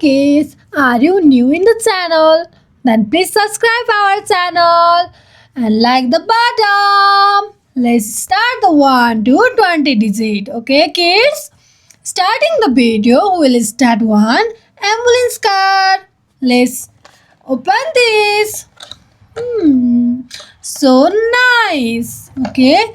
kids, are you new in the channel? Then please subscribe our channel and like the button. Let's start the 1 to 20 digit. Okay kids? Starting the video, we will start one ambulance car. Let's open this. So nice. Okay.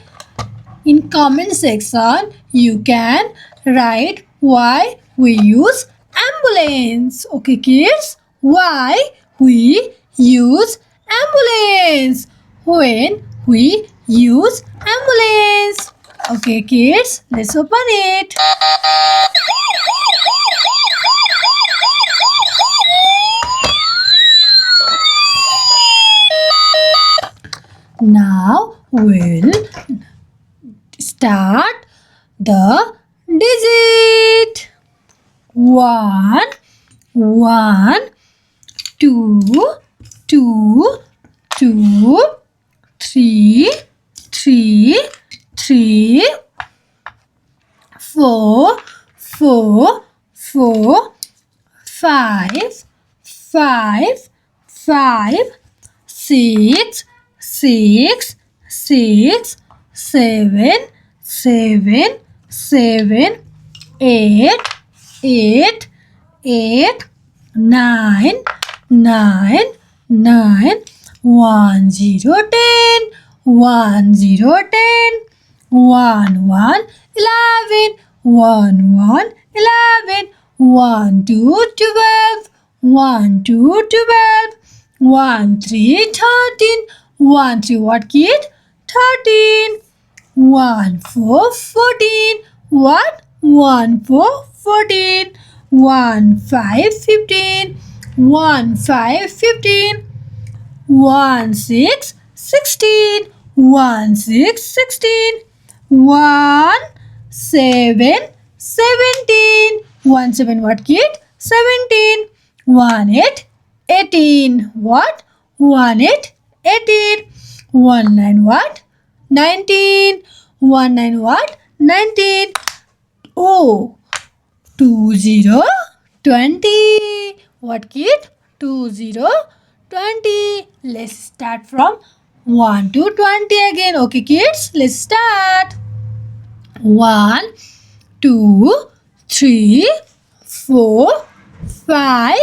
In comment section, you can write why we use ambulance. Okay kids? Why we use ambulance? When we use ambulance. Okay kids? Let's open it. Now we'll start the digit. 1, 1, 2, 2, 2, 3, 3, 3, 4, 4, 4, 5, 5, 5, 6, 6, 6, 7, 7, 7, 8, 8, 8, 9, 9, 9, 1, 0, 10, 1, 0, 10, 1, 1, 11, 1, 1, 11, 1, 2, 12, 1, 2, 12, 1, 3, 13, 1, 3, what kid? 13. 1, 4, 14. What? 1, 4, 14. 1, 5, 15. 1, 5, 15. 1, 6, 16. 1, 6, 16. 1, 7, 17. 1, 7, what kid? 17. 1, 8, 18. What? 1, 8, 18. 1, 9, what? 19. 1, 9, what? 19. Oh, 2, 0, 20. What kid? 2, 0, 20. Let's start from 1 to 20 again. Okay kids, let's start. 1, 2, 3, 4, 5,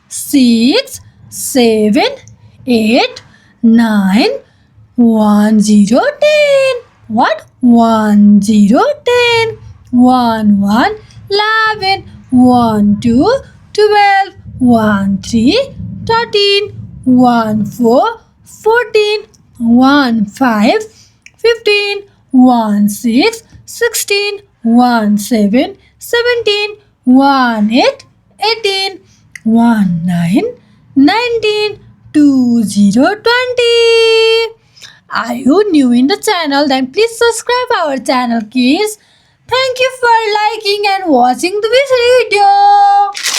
6, 7, 8, 9, 1, 0, 10. What? 1, 0, 10. 1, 1, 11. 1, 2, 12. 1, 3, 13. 1, 4, 14. 1, 5, 15. 1, 6, 16. 1, 7, 17. 1, 8, 18. 1, 9, 19. 2, 0, 20. Are you new in the channel? Then please subscribe our channel kids. Thank you for liking and watching this video.